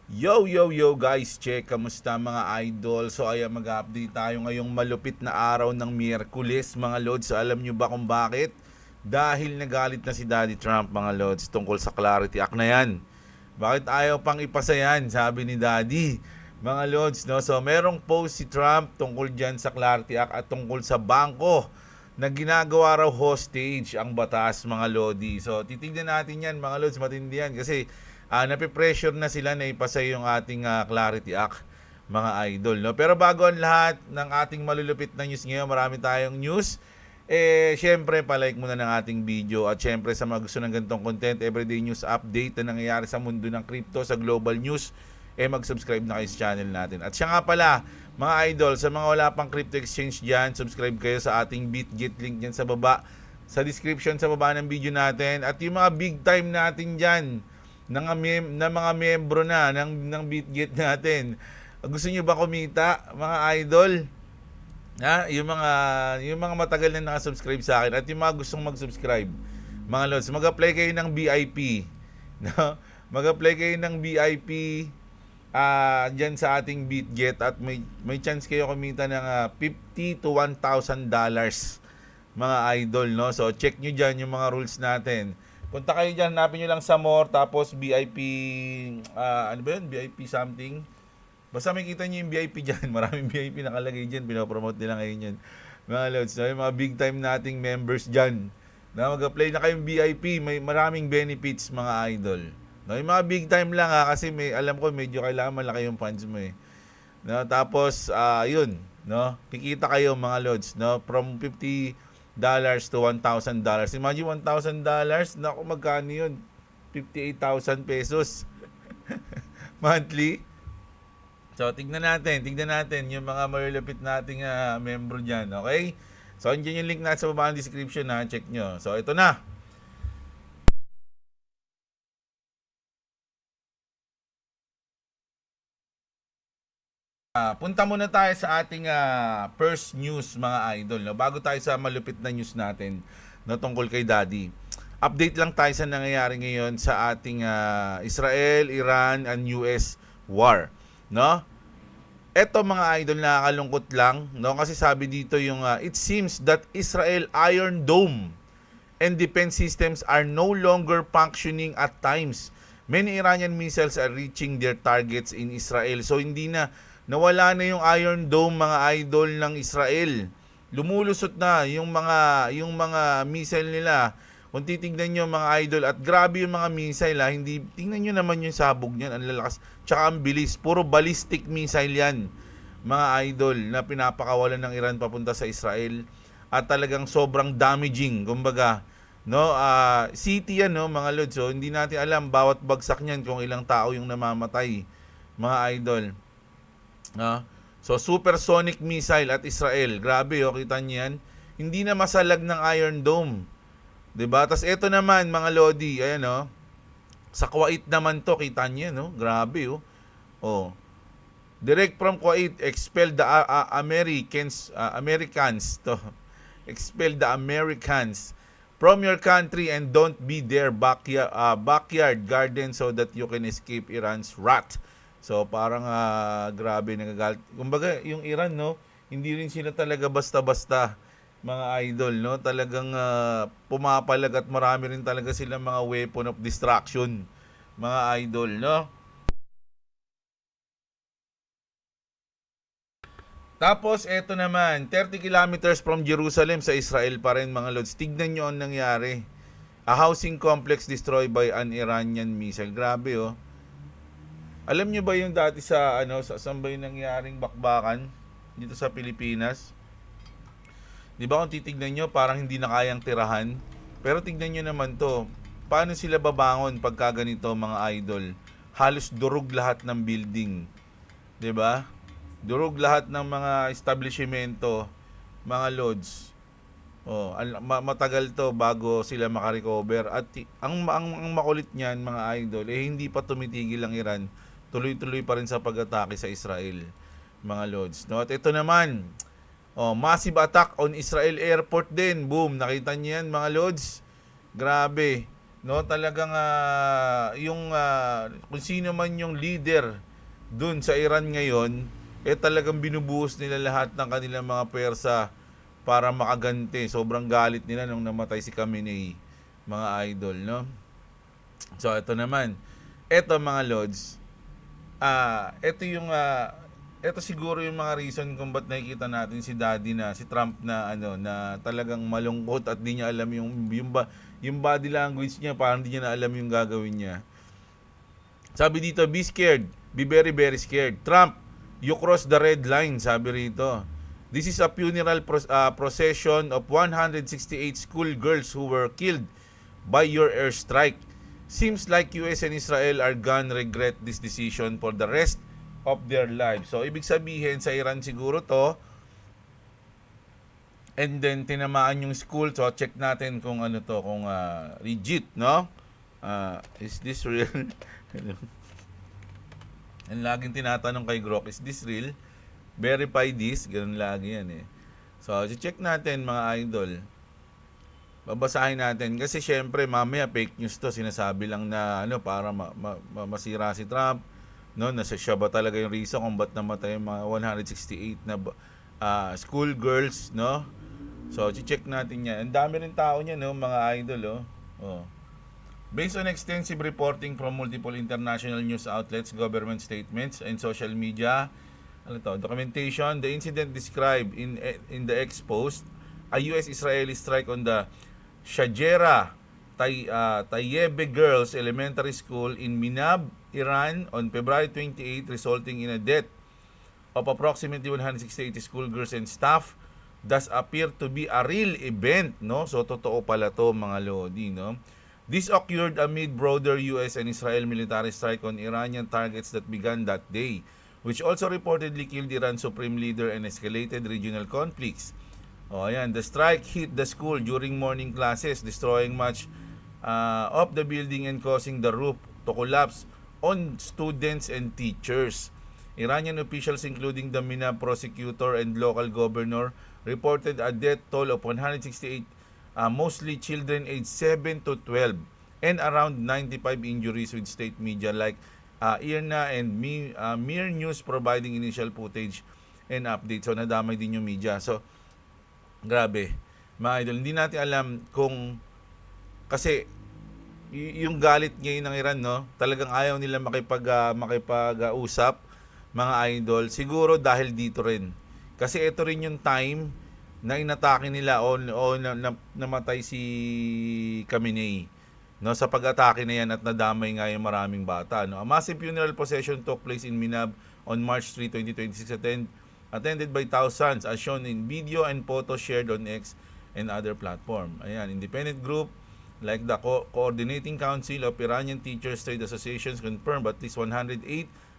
Yo guys, check, kamusta mga idol? So ayan, mag-update tayo ngayong malupit na araw ng Miyerkules mga lods. So, alam nyo ba kung bakit? Dahil nagalit na si Daddy Trump mga lods tungkol sa Clarity Act na yan. Bakit ayaw pang ipasa yan? Sabi ni Daddy mga lods, no? So merong post si Trump tungkol dyan sa Clarity Act at tungkol sa bangko na ginagawa raw hostage ang batas mga lodi. So titignan natin yan mga lods, matindi yan kasi napipressure na sila na ipasa yung ating Clarity Act mga idol, no? Pero bago ang lahat ng ating malulupit na news ngayon, marami tayong news. Syempre, palike muna ng ating video at syempre sa mga gusto ng ganitong content, everyday news update na nangyayari sa mundo ng crypto, sa global news, mag-subscribe na kayo sa channel natin. At siya nga pala, mga idol, sa mga wala pang crypto exchange dyan, subscribe kayo sa ating BitGet link dyan sa baba, sa description sa baba ng video natin. At yung mga big time natin dyan, na mga membro na ng BitGet natin, gusto nyo ba kumita, mga idol? Yung mga matagal na naka-subscribe sa akin at yung mga gustong mag-subscribe, mga lods, mag-apply kayo ng VIP, no? Mag-apply kayo ng VIP diyan sa ating BitGet at may chance kayo kumita ng $50 to $1,000 mga idol, no? So check nyo diyan yung mga rules natin. Punta kayo diyan, hanapin nyo lang sa more, tapos VIP, ano ba yun? VIP something. Basta makikita nyo yung VIP dyan. Maraming VIP nakalagay dyan. Pinopromote nila ngayon yan. Mga lods, no? Yung mga big time nating members dyan. Na mag-apply na kayong VIP. May maraming benefits mga idol. No? Yung mga big time lang kasi alam ko medyo kailangan malaki yung funds mo eh. No? Tapos, yun. No? Kikita kayo mga lods. No? From $50 to $1,000. Imagine $1,000. Naku, magkano yun? 58,000 pesos. Monthly. So, tignan natin yung mga malulupit nating membro dyan, okay? So, andyan yung link na sa baba ng description, check nyo. So, ito na. Punta muna tayo sa ating first news, mga idol, no? Bago tayo sa malupit na news natin na tungkol kay Daddy. Update lang tayo sa nangyayari ngayon sa ating Israel, Iran, and US war, no? Eto mga idol, nakakalungkot lang, no? Kasi sabi dito yung it seems that Israel Iron Dome and defense systems are no longer functioning at times. Many Iranian missiles are reaching their targets in Israel. So hindi na, nawala na yung Iron Dome mga idol ng Israel. Lumulusot na yung mga missile nila. Kung titignan nyo mga idol, at grabe yung mga missile hindi, tingnan nyo naman yung sabog niyan, ang lalakas, tsaka ang bilis, puro ballistic missile yan mga idol na pinapakawalan ng Iran papunta sa Israel at talagang sobrang damaging, kumbaga, no? City yan, no, mga lods. So hindi natin alam bawat bagsak niyan kung ilang tao yung namamatay mga idol, no? So supersonic missile at Israel, grabe kita niyo yan, hindi na masalag ng Iron Dome. 'Di ba? Tas ito naman mga lodi, ayan sa Kuwait naman to, kita niyo no? Grabe Oh. Direct from Kuwait, expel the Americans to expel the Americans from your country and don't be their backyard garden so that you can escape Iran's wrath. So parang grabe, nagagalit. Kumbaga yung Iran, no, hindi rin sila talaga basta-basta mga idol, no? Talagang pumapalag at marami rin talaga silang mga weapon of destruction, mga idol, no? Tapos eto naman, 30 kilometers from Jerusalem sa Israel pa rin mga lods. Tignan nyo ang nangyari. A housing complex destroyed by an Iranian missile. Grabe Alam nyo ba yung dati sa saan ba yung nangyaring bakbakan dito sa Pilipinas? Di ba kung titignan nyo, parang hindi na kayang tirahan. Pero tignan nyo naman to. Paano sila babangon pagka ganito mga idol? Halos durog lahat ng building. Di ba? Durog lahat ng mga establishmento, mga lodge. Matagal to bago sila makarecover. At ang makulit niyan mga idol, hindi pa tumitigil ang Iran. Tuloy-tuloy pa rin sa pag-atake sa Israel, mga lodge. No? At ito naman, massive attack on Israel airport din. Boom, nakita niyo yan mga lodge. Grabe. no, talagang yung kung sino man yung leader dun sa Iran ngayon, talagang binubuhos nila lahat ng kanilang mga pwersa para makaganti. Sobrang galit nila nung namatay si Khamenei, mga idol, no? So ito naman, ito mga lods, ito yung ito siguro yung mga reason kung ba't nakikita natin si Daddy na si Trump na na talagang malungkot at di niya alam yung body language niya, parang di niya na alam yung gagawin niya. Sabi dito, be scared, be very very scared. Trump, you cross the red line, sabi rito. This is a funeral procession of 168 school girls who were killed by your airstrike. Seems like US and Israel are gonna regret this decision for the rest of their lives. So, ibig sabihin, sa Iran siguro to, and then tinamaan yung school. So, check natin kung ano to, kung legit, no? Is this real? And laging tinatanong kay Grok, is this real? Verify this. Ganun lagi yan eh. So, check natin mga idol. Babasahin natin kasi syempre mamaya fake news to, sinasabi lang na para masira si Trump, no, na siya ba talaga yung reason kung ba't namatay yung mga 168 na school girls, no? So check natin yan. Ang dami rin tao niya, no, mga idol, oh. Based on extensive reporting from multiple international news outlets, government statements, and social media documentation, the incident described in the X post, a US-Israeli strike on the Shajera Tayyebe Girls Elementary School in Minab, Iran on February 28, resulting in a death of approximately 168 schoolgirls and staff, does appear to be a real event, no? So totoo pala to, mga lodi, no? This occurred amid broader US and Israel military strike on Iranian targets that began that day, which also reportedly killed Iran's supreme leader and escalated regional conflicts. Ayan, the strike hit the school during morning classes, destroying much of the building and causing the roof to collapse on students and teachers. Iranian officials, including the Mina prosecutor and local governor, reported a death toll of 168, mostly children aged 7 to 12, and around 95 injuries, with state media like IRNA and Mir News providing initial footage and updates. So nadamay din yung media. So grabe, mga idol, hindi natin alam kung, kasi yung galit ngayon ng Iran, no, talagang ayaw nila makipag-usap, mga idol, siguro dahil dito rin. Kasi ito rin yung time na inatake nila o namatay si Khamenei, no, sa pag-atake na yan, at nadamay nga yung maraming bata, no. A massive funeral procession took place in Minab on March 3, 2026, attended by thousands, as shown in video and photos shared on X and other platform. Ayan, independent group like the Coordinating Council of Iranian Teachers Trade Associations confirmed at least 108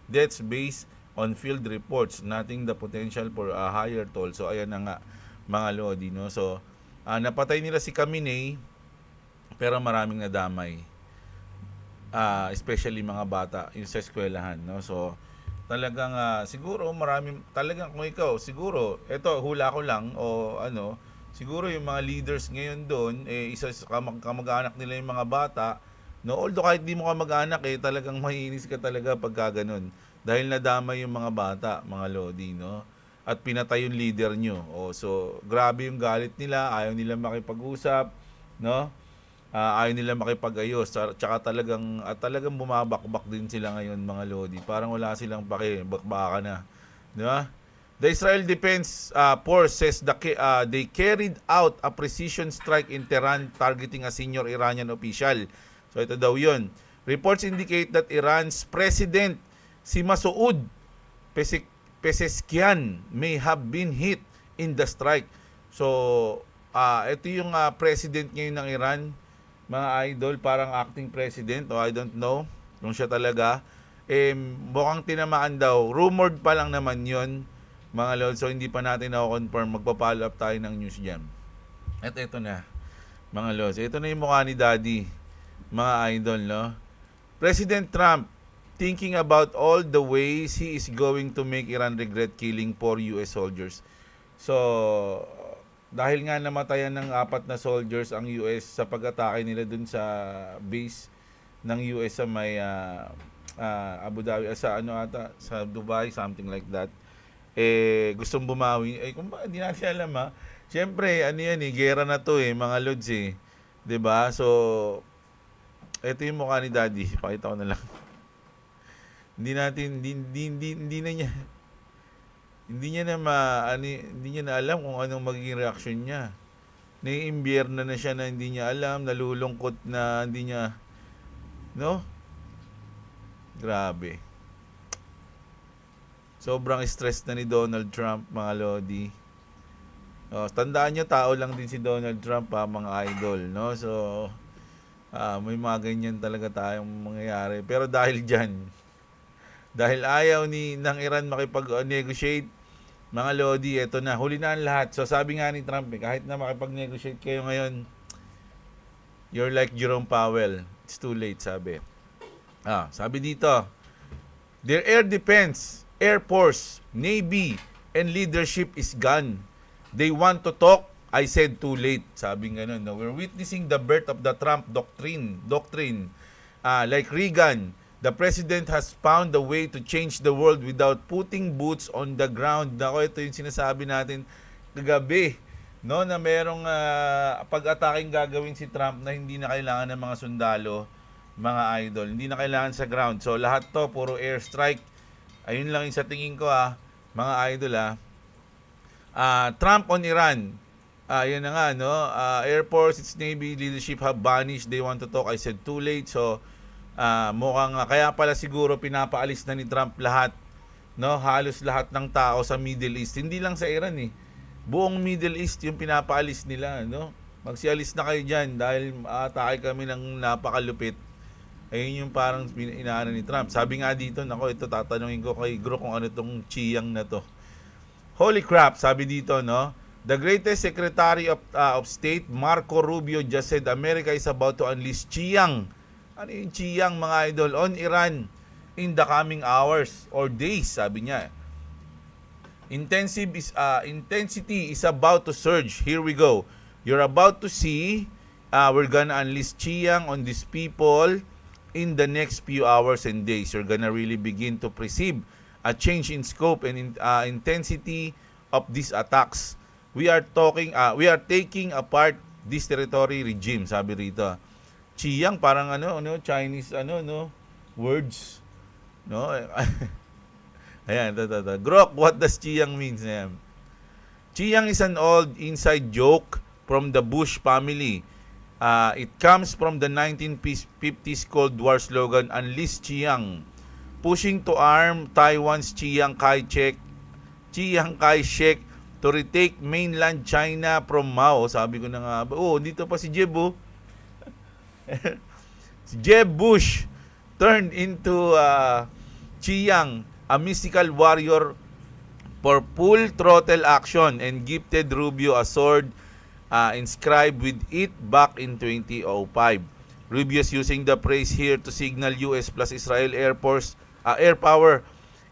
deaths based on field reports, noting the potential for a higher toll. So ayan na nga, mga lodi, no. So napatay nila si Khamenei, pero maraming nadamay, especially mga bata yung sa eskwelahan, no. So talagang siguro maraming, talagang kung ikaw, siguro, eto hula ko lang, o siguro yung mga leaders ngayon doon, isa sa kamag-anak nila yung mga bata, no, although kahit di mo kamag-anak, talagang maiinis ka talaga pagka ganun, dahil nadamay yung mga bata, mga lodi, no, at pinatay yung leader nyo. So grabe yung galit nila, ayaw nila makipag-usap, no, ayaw nila makipag-ayos, tsaka talagang bumabakbak din sila ngayon, mga lodi. Parang wala silang pake, bakbaka na, di ba? The Israel Defense Force says they carried out a precision strike in Tehran targeting a senior Iranian official. So ito daw yun. Reports indicate that Iran's president, si Masoud Pezeshkian, may have been hit in the strike. So ito yung president ngayon ng Iran, mga idol, parang acting president, o I don't know kung siya talaga, mukhang tinamaan daw. Rumored pa lang naman yon, mga lord. So hindi pa natin na-confirm. Magpa-follow up tayo ng news dyan. At ito na, mga lord. Ito na yung mukha ni Daddy, mga idol, no. President Trump thinking about all the ways he is going to make Iran regret killing 4 US soldiers. So dahil nga namatayan ng 4 na soldiers ang US sa pag-atake nila dun sa base ng US sa may Abu Dhabi, sa ano ata, sa Dubai, something like that. Gustong bumawi. Kung ba, hindi natin alam ha. Siyempre, ano yan gera na to mga lods 'Di ba? So, ito yung mukha ni Daddy. Pakita ko na lang. Hindi natin, hindi na niya, hindi niya na hindi niya na alam kung anong magiging reaksyon niya. Naiimbierna na siya na hindi niya alam, nalulungkot na hindi niya, no? Grabe. Sobrang stress na ni Donald Trump, mga lodi. Tandaan nyo, tao lang din si Donald Trump, mga idol, no? So, may mga ganyan talaga tayong mangyayari. Pero dahil dyan, dahil ayaw ng Iran makipag-negotiate, mga lodi, eto na, huli na ang lahat. So, sabi nga ni Trump, kahit na makipag-negotiate kayo ngayon, you're like Jerome Powell. It's too late, sabi. Sabi dito, their air defense, Air Force, Navy, and leadership is gone. They want to talk. I said too late. Sabi nga nun. We're witnessing the birth of the Trump doctrine. Like Reagan, the president has found a way to change the world without putting boots on the ground. Nako, ito yung sinasabi natin kagabi, no, na merong pag-ataking gagawin si Trump na hindi na kailangan ng mga sundalo, mga idol. Hindi na kailangan sa ground. So, lahat to, puro airstrike. Ayun lang yung sa tingin ko, mga idol, Trump on Iran. Yun na nga, no? Air Force, its Navy leadership have vanished. They want to talk. I said too late. So, mukhang kaya pala siguro pinapaalis na ni Trump lahat, no? Halos lahat ng tao sa Middle East. Hindi lang sa Iran Buong Middle East yung pinapaalis nila, no? Magsialis na kayo dyan dahil atake kami ng napakalupit. Ayun yung parang inaano ni Trump. Sabi nga dito, nako, ito tatanungin ko kay Gro kung ano tong Chiyang na to. Holy crap, sabi dito, no? The greatest Secretary of State, Marco Rubio, just said America is about to unleash Chiyang. Ano yung Chiyang, mga idol? On Iran in the coming hours or days, sabi niya. Intensity is about to surge. Here we go. You're about to see, we're gonna unleash Chiyang on these people in the next few hours and days. You're gonna really begin to perceive a change in scope and intensity of these attacks. We are taking apart this territory regime, sabi rito. Chiyang parang Chinese words, no? Ayan, Grok, what does Chiyang means? Chiyang is an old inside joke from the Bush family. It comes from the 1950s Cold War slogan, Unleash Chiyang, pushing to arm Taiwan's Chiang Kai-shek to retake mainland China from Mao. Sabi ko na nga, dito pa si Jeb, si Jeb Bush turned into Chiang, a mystical warrior for full throttle action, and gifted Rubio a sword inscribed with it back in 2005. Rubio is using the phrase here to signal US plus Israel air power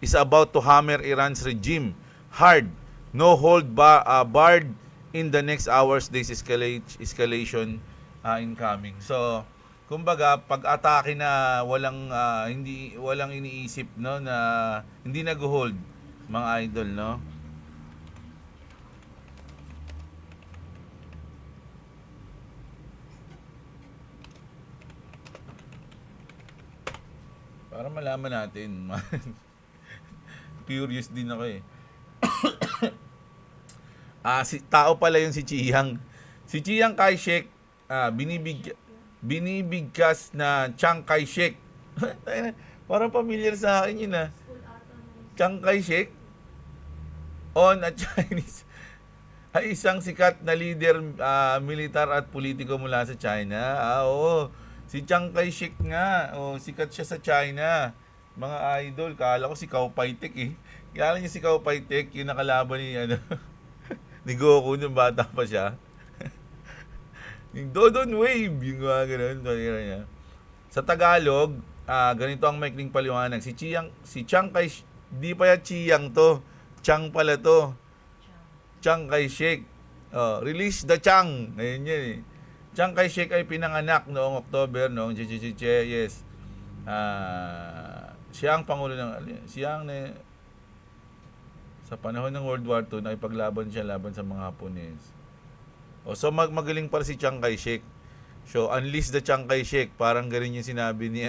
is about to hammer Iran's regime hard, no hold barred in the next hours. This escalation incoming. So, kumbaga, pag-atake na walang iniisip, no, na hindi nag-hold, mga idol, no? Para malaman natin. Curious din ako tao pala yung si Chiang. Si Chiang Kai-shek, binibigkas na Chiang Kai-shek. Parang familiar sa akin yun Chiang Kai-shek on a Chinese ay isang sikat na leader, militar at politiko mula sa China. Oo. Si Chiang Kai-shek nga, sikat siya sa China. Mga idol, kala ko si Cao Pai-tek Kala niya si Cao Pai-tek, yung nakalaban ni ni Goku nung bata pa siya. Yung Dodon Wave, yung mga ganun, niya. Sa Tagalog, ganito ang maikling paliwanag. Si Chiang Kai-shek, di pa yan Chiang to. Chiang pala to. Chiang Kai-shek. Release the Chiang. Ayun yun eh. Chiang Kai-shek ay pinanganak noong October, noong yes. Siya ang pangulo siya ang sa panahon ng World War II, nakipaglaban siya laban sa mga Hapones. So magaling pala si Chiang Kai-shek. So, unleash the Chiang Kai-shek. Parang ganun yung sinabi ni,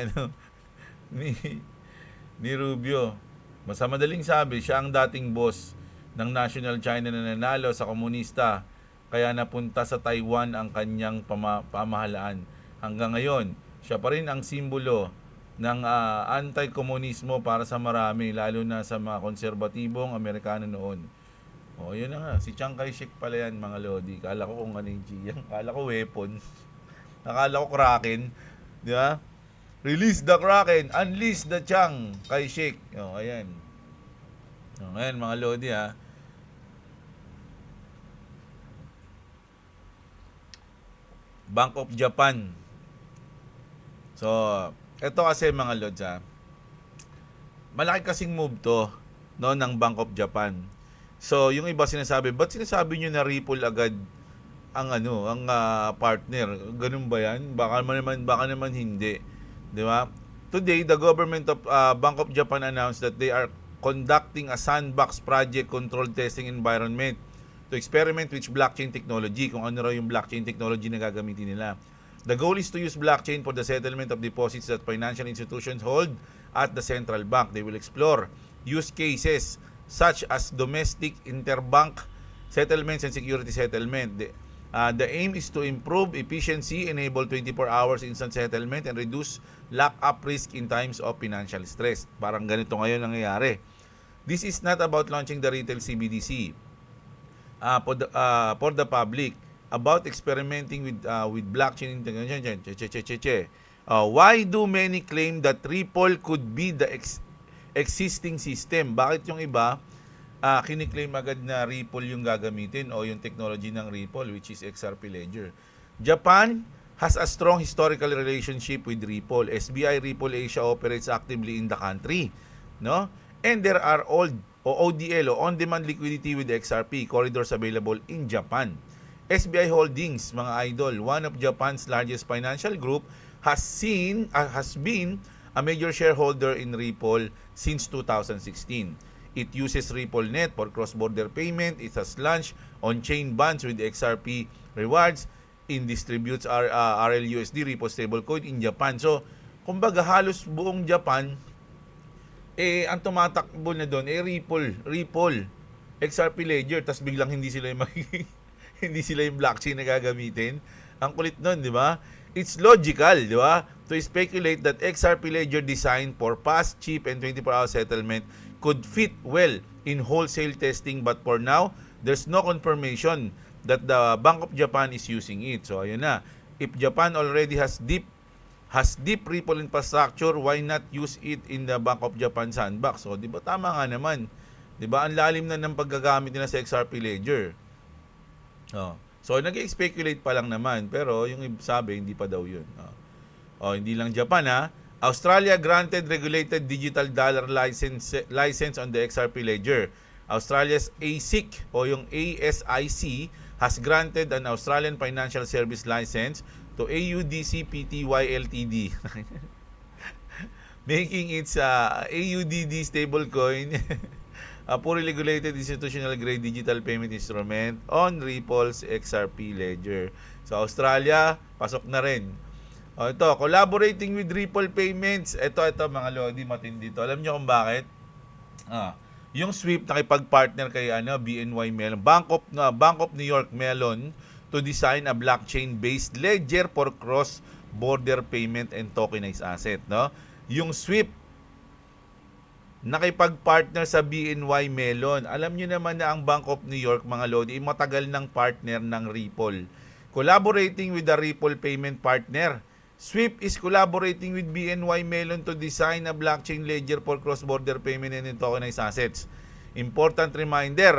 ni Rubio. Madaling sabi, siya ang dating boss ng National China na nanalo sa komunista. Kaya napunta sa Taiwan ang kanyang pamahalaan. Hanggang ngayon, siya pa rin ang simbolo ng anti-komunismo para sa marami, lalo na sa mga konserbatibong Amerikano noon. Yun na nga. Si Chiang Kai-shek pala yan, mga lodi. Kala ko kung ano yung Chiyang. Kala ko weapon. Nakala ko Kraken. Di ba? Release the Kraken. Unleash the Chiang Kai-shek. Ayan. Ayan, mga lodi ha. Bank of Japan. So, ito kasi mga lods ha. Malaki kasing move to, no, ng Bank of Japan. So, yung iba sinasabi, ba't sinasabi nyo na Ripple agad ang partner? Ganun ba yan? Baka naman hindi. Di ba? Today, the government of Bank of Japan announced that they are conducting a sandbox project controlled testing environment to experiment with blockchain technology, kung ano raw yung blockchain technology na gagamitin nila. The goal is to use blockchain for the settlement of deposits that financial institutions hold at the central bank. They will explore use cases such as domestic interbank settlements and security settlement. The aim is to improve efficiency, enable 24 hours instant settlement, and reduce lock-up risk in times of financial stress. Parang ganito ngayon nangyayari. This is not about launching the retail CBDC for the public, about experimenting with blockchain technology. Why do many claim that Ripple could be the existing system? Bakit yung iba kiniklaim agad na Ripple yung gagamitin o yung technology ng Ripple, which is XRP Ledger? Japan has a strong historical relationship with Ripple. SBI Ripple Asia operates actively in the country, no? And there are ODL o on-demand liquidity with XRP corridors available in Japan. SBI Holdings, mga idol, one of Japan's largest financial group, has been a major shareholder in Ripple since 2016. It uses RippleNet for cross-border payment. It has launched on-chain bonds with XRP rewards. It distributes RLUSD, Ripple stablecoin in Japan. So, kumbaga halos buong Japan, ang tumatakbo na doon, Ripple, XRP Ledger, tas biglang hindi sila yung blockchain na gagamitin. Ang kulit nun, di ba? It's logical, di ba? To speculate that XRP Ledger designed for fast, cheap, and 24-hour settlement could fit well in wholesale testing, but for now, there's no confirmation that the Bank of Japan is using it. So, ayun na. If Japan already has deep Ripple infrastructure, why not use it in the Bank of Japan sandbox? So, di ba tama nga naman? Di ba ang lalim na ng paggagamit nila sa XRP Ledger? So, nag-speculate pa lang naman, pero yung sabi, hindi pa daw yun. Hindi lang Japan ha. Australia granted regulated digital dollar license on the XRP Ledger. Australia's ASIC o yung ASIC has granted an Australian financial service license to AUDC Pty Ltd. Making its AUDD stablecoin a fully regulated institutional grade digital payment instrument on Ripple's XRP Ledger. So Australia, pasok na rin. Ito, collaborating with Ripple Payments. Ito mga lodi, matindi to. Alam niyo kung bakit? Yung SWIFT nakipag-partner kay BNY Mellon, Bank of New York Mellon, to design a blockchain-based ledger for cross-border payment and tokenized asset, no? Yung SWIFT nakipag-partner sa BNY Mellon. Alam niyo naman na ang Bank of New York, mga lodi, matagal ng partner ng Ripple. Collaborating with the Ripple payment partner, SWIFT is collaborating with BNY Mellon to design a blockchain ledger for cross-border payment and tokenized assets. Important reminder,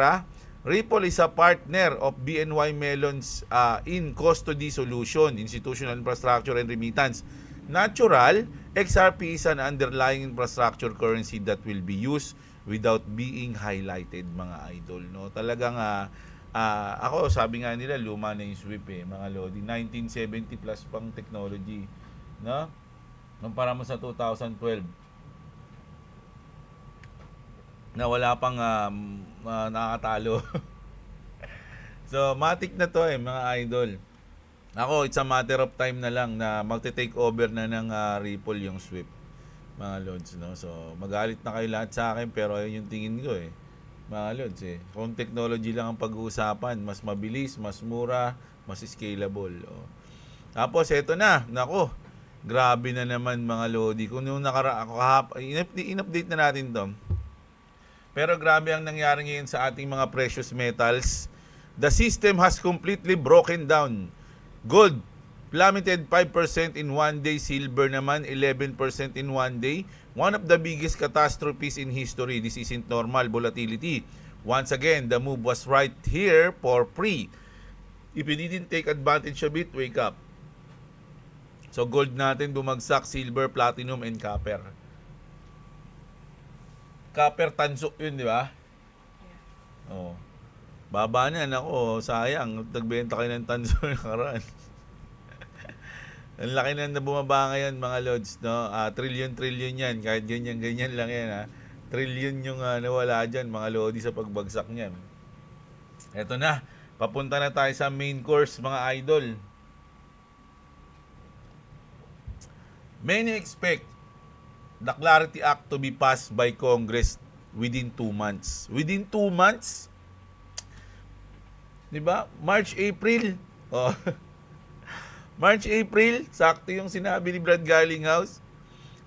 Ripple is a partner of BNY Mellon's in custody solution, institutional infrastructure and remittance. Natural, XRP is an underlying infrastructure currency that will be used without being highlighted, mga idol, no? Talagang Ako, sabi nga nila, luma na yung SWIFT mga Lodi. 1970 plus pang technology. No? Kumpara mo sa 2012 na wala pang nakakatalo. So, matik na to mga idol. Ako, it's a matter of time na lang na magte-take over na ng Ripple yung SWIFT, mga Lods, no? So, magalit na kayo lahat sa akin, pero ayun yung tingin ko mga Lods Kung technology lang ang pag-uusapan, mas mabilis, mas mura, mas scalable. Tapos, eto na, nako, grabe na naman mga Lodi. Kung nung in-update na natin to. Pero grabe ang nangyari ngayon sa ating mga precious metals. The system has completely broken down. Gold plummeted 5% in one day. Silver naman 11% in one day. One of the biggest catastrophes in history. This isn't normal volatility. Once again, the move was right here for free. If you didn't take advantage of it, wake up. So gold natin bumagsak, silver, platinum, and copper. Copper tansok yun, di ba? Oh. Baba na, nako, sayang. Nagbenta kayo ng tanso nakaraan. Ang laki na bumaba ngayon, mga Lods, no? Trillion yan. Kahit ganyan lang yan, Trillion yung nawala dyan, mga Lodi, sa pagbagsak niyan. Eto na. Papunta na tayo sa main course, mga idol. Many expect the Clarity Act to be passed by Congress within 2 months. Within 2 months? Diba? March, April. March, April. Sakto yung sinabi ni Brad Garlinghouse.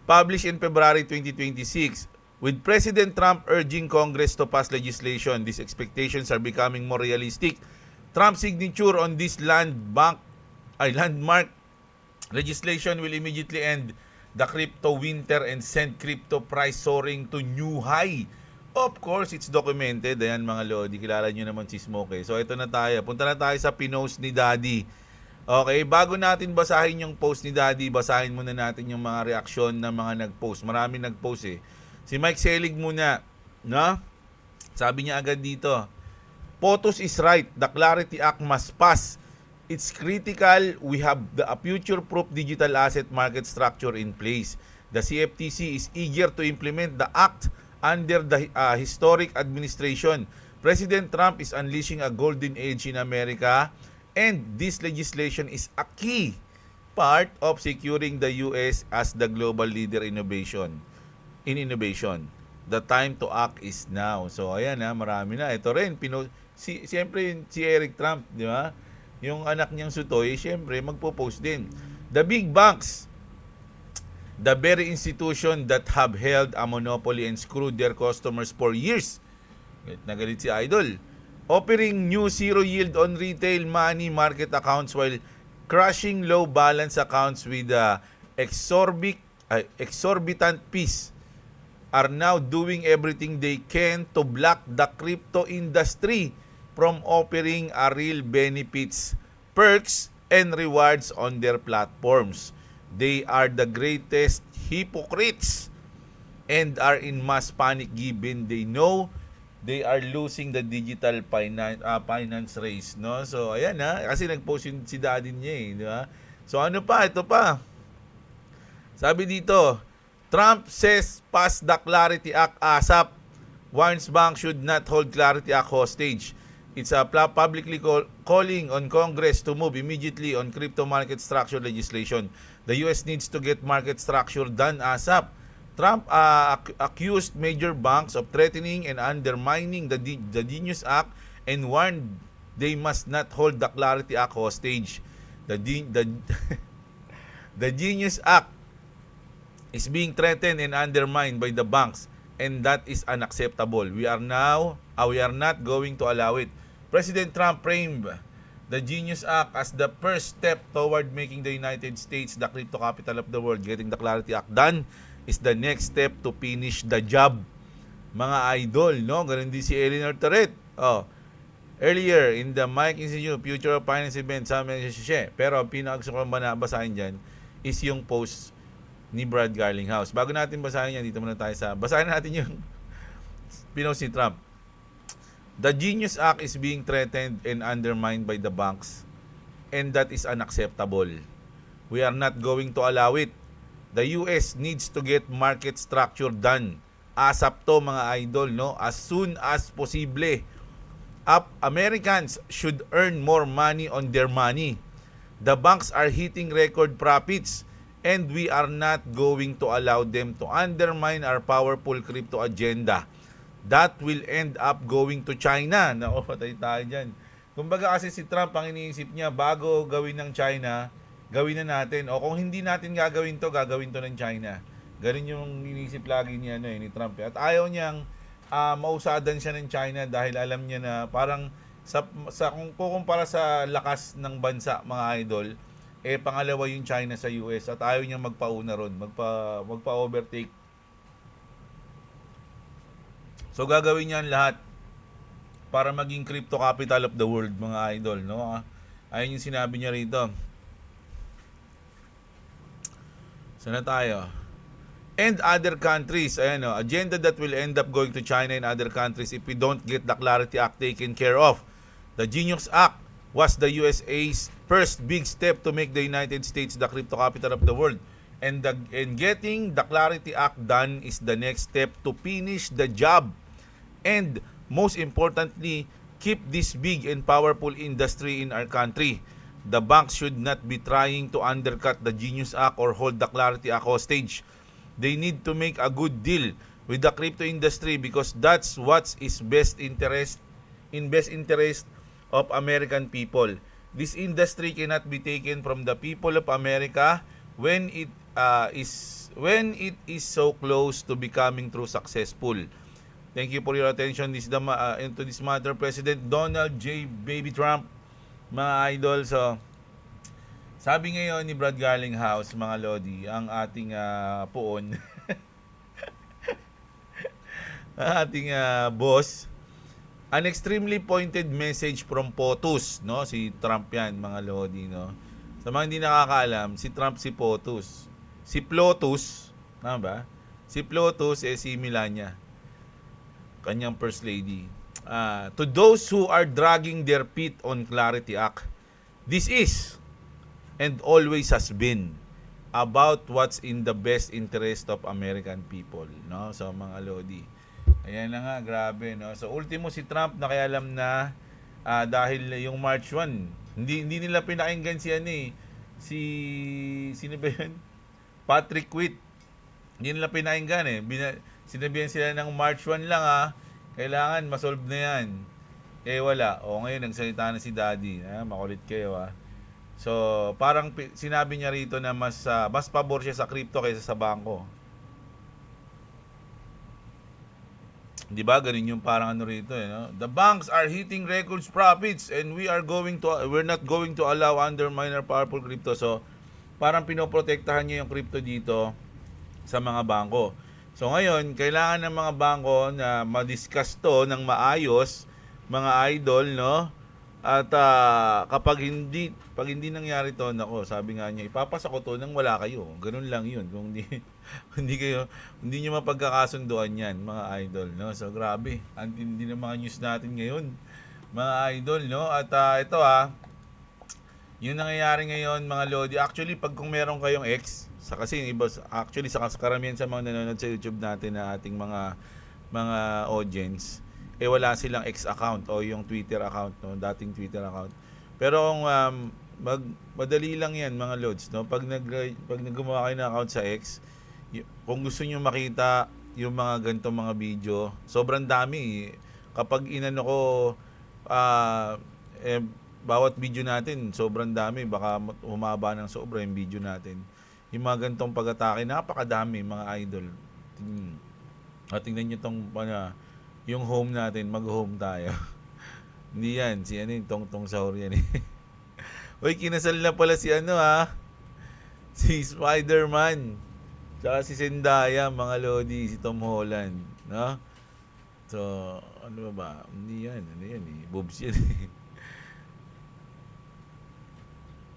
Published in February 2026. With President Trump urging Congress to pass legislation, these expectations are becoming more realistic. Trump's signature on this landmark legislation will immediately end the crypto winter and send crypto price soaring to new high. Of course, it's documented. Ayan mga Lodi, kilala nyo naman si Smokey. So ito na tayo. Punta na tayo sa pinost ni Daddy. Okay, bago natin basahin yung post ni Daddy, basahin muna natin yung mga reaksyon ng mga nag-post. Marami nag-post Si Mike Selig muna, no? Sabi niya agad dito, POTUS is right. The Clarity Act must pass. It's critical we have a future-proof digital asset market structure in place. The CFTC is eager to implement the act under the historic administration. President Trump is unleashing a golden age in America, and this legislation is a key part of securing the US as the global leader in innovation. The time to act is now. So ayan marami na. Ito rin siyempre si Eric Trump, di ba? Yung anak niyang Sutoy, siyempre magpo-post din. The big banks, the very institution that have held a monopoly and screwed their customers for years. Nagalit si Idol. Offering new zero yield on retail money market accounts while crushing low balance accounts with exorbitant fees are now doing everything they can to block the crypto industry from offering a real benefits, perks, and rewards on their platforms. They are the greatest hypocrites and are in mass panic given they know they are losing the digital finance race, no? So ayan kasi nag-post yung si daddy niya di ba? So ano pa, ito pa. Sabi dito, Trump says pass the Clarity Act ASAP. Warns bank should not hold Clarity Act hostage. It's publicly calling on Congress to move immediately on crypto market structure legislation. The US needs to get market structure done ASAP. Trump accused major banks of threatening and undermining the Genius Act and warned they must not hold the Clarity Act hostage. The Genius Act is being threatened and undermined by the banks, and that is unacceptable. We are not going to allow it. President Trump framed the Genius Act as the first step toward making the United States the crypto capital of the world. Getting the Clarity Act done is the next step to finish the job. Mga idol, no? Ganun din si Eleanor Torres. Earlier in the Mike Institute Future of Finance event, pero ang pinakagusto ko basahin dyan is yung post ni Brad Garlinghouse. Bago natin basahin yan, dito muna tayo basahin natin yung pinost ni Trump. The Genius Act is being threatened and undermined by the banks, and that is unacceptable. We are not going to allow it. The US needs to get market structure done. ASAP to mga idol, no? As soon as possible. Americans should earn more money on their money. The banks are hitting record profits, and we are not going to allow them to undermine our powerful crypto agenda. That will end up going to China. Nako, patay tayo dyan. Kumbaga kasi si Trump, ang iniisip niya, bago gawin ng China, gawin na natin. O kung hindi natin gagawin to ng China. Ganun yung iniisip lagi niya ni Trump. At ayaw niyang mausadan siya ng China dahil alam niya na parang kung kukumpara sa lakas ng bansa, mga idol, pangalawa yung China sa US at ayaw niyang magpauna ron, magpa-overtake. So gagawin niya ang lahat para maging crypto capital of the world, mga idol, no? Ayun yung sinabi niya rito. Sana tayo. And other countries, ayan, no? Agenda that will end up going to China and other countries if we don't get the Clarity Act taken care of. The Genius Act was the USA's first big step to make the United States the crypto capital of the world. And getting the Clarity Act done is the next step to finish the job. And most importantly, keep this big and powerful industry in our country. The banks should not be trying to undercut the Genius Act or hold the Clarity Act hostage. They need to make a good deal with the crypto industry because that's what is best interest of American people. This industry cannot be taken from the people of America when it is so close to becoming true successful. Thank you for your attention into this matter, President Donald J. Baby Trump, mga idol. So, sabi ngayon ni Brad Garlinghouse, mga lodi, ang ating poon, ang ating boss, an extremely pointed message from POTUS, no? Si Trump yan, mga lodi, no? Sa mga hindi nakakaalam, si Trump si POTUS. Si PLOTUS, tama ba? Si PLOTUS si Melania, kanyang first lady. To those who are dragging their feet on Clarity Act, this is and always has been about what's in the best interest of American people, no? So mga lodi, ayan na nga, grabe, no? So ultimo si Trump nakialam na dahil yung March 1, hindi nila pinakinggan sino ba yun? Patrick Witt. Hindi nila pinakinggan sinabihan sila ng March 1 lang kailangan masolve na yan. Wala. Ngayon nagsalita na si Daddy. Makulit kayo So, parang sinabi niya rito na mas pabor siya sa crypto kaysa sa bangko. Di ba? Ganun yung parang rito no? The banks are hitting records profits and we're not going to allow undermine our powerful crypto. So, parang pinoprotektahan niya yung crypto dito sa mga bangko. So ngayon, kailangan ng mga bangko na ma-discuss to ng maayos, mga idol, no? At pag hindi nangyari to, nako, sabi nga niya, ipapasa ko to nang wala kayo. Ganun lang 'yun. Kung hindi niyo mapagkakasunduan 'yan, mga idol, no? So grabe, ang tindi ng mga news natin ngayon, mga idol, no? At ito yung nangyayari ngayon, mga lodi, actually pag kung meron kayong X, kasi iba actually sa karamihan sa mga nanonood sa YouTube natin na ating mga audience, wala silang X account o yung Twitter account, no, dating Twitter account. Pero kung madali lang 'yan, mga lods, no, pag gumawa kayo ng account sa X, kung gusto niyo makita yung mga ganitong mga video, sobrang dami. Kapag inano ko bawat video natin, sobrang dami, baka humaba ng sobra yung video natin. Yung mga ganitong pag-atake, napakadami, mga idol. Tingnan nyo tong yung home natin, mag-home tayo. Hindi yan, yung Tongtong Sahur yan Uy, kinasal na pala si si Spider-Man. Tsaka si Zendaya, mga lodi, si Tom Holland, no? So, ano ba? Hindi yan, boobs yan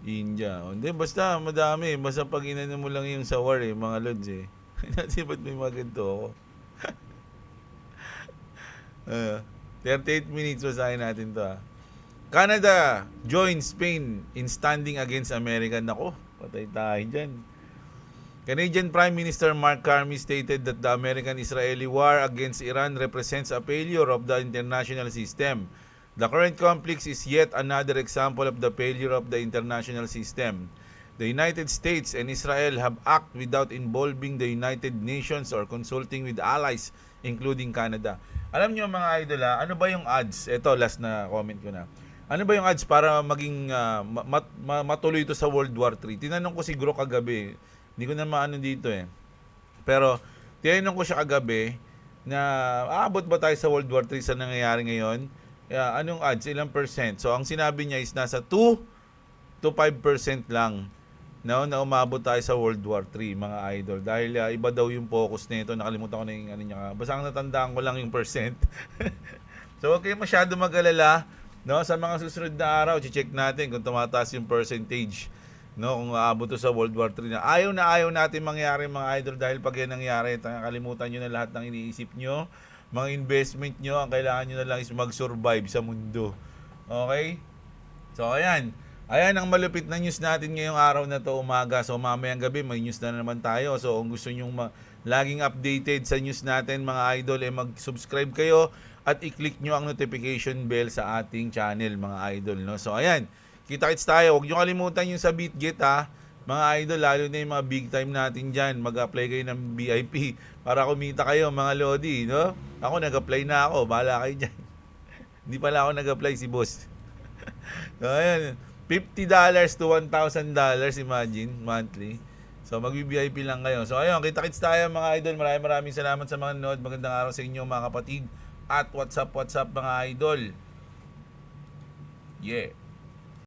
India. Hindi, basta madami. Basta pag inano mo lang yung sawar mga lods Natin ba't may mga ganito ako? 38 minutes, basahin natin to. Canada joins Spain in standing against America. Nako, patay tayo dyan. Canadian Prime Minister Mark Carney stated that the American-Israeli war against Iran represents a failure of the international system. The current conflict is yet another example of the failure of the international system. The United States and Israel have acted without involving the United Nations or consulting with allies, including Canada. Alam niyo mga idol, ano ba yung odds? Ito, last na comment ko na. Ano ba yung odds para maging matuloy ito sa World War III? Tinanong ko si Gro kagabi. Hindi ko na maano dito eh. Pero, tinanong ko siya kagabi na aabot ba tayo sa World War III sa nangyayari ngayon? Anong odds? Ilang percent? So, ang sinabi niya is nasa 2 to 5% lang na umabot tayo sa World War III, mga idol. Dahil iba daw yung focus nito. Nakalimutan ko na yung ano niya. Basta ang natandaan ko lang yung percent. So, huwag kayo masyado mag-alala. No? Sa mga susunod na araw, check natin kung tumataas yung percentage. No, kung aabot to sa World War III na ayaw natin mangyari mga idol, dahil pag yan nangyari, kalimutan nyo na lahat ng iniisip nyo, mga investment nyo, ang kailangan nyo na lang is mag-survive sa mundo. Okay? So ayan ang malupit na news natin ngayong araw na to, umaga. So mamayang gabi may news na naman tayo. So kung gusto nyo laging updated sa news natin mga idol, mag-subscribe kayo at i-click nyo ang notification bell sa ating channel mga idol, no? So ayan, kita-kits tayo. Huwag nyo kalimutan yung sa BitGet ha, mga idol, lalo na yung mga big time natin dyan. Mag-apply kayo ng VIP para kumita kayo mga Lodi, no? Ako nag-apply na ako, bahala kayo dyan. Hindi pala ako nag-apply, si boss. So ayan, $50 to $1,000, imagine, monthly. So mag-VIP lang kayo. So ayun, kita-kits tayo mga idol. Maraming salamat sa mga nanood. Magandang araw sa inyo mga kapatid. At what's up mga idol. Yeah.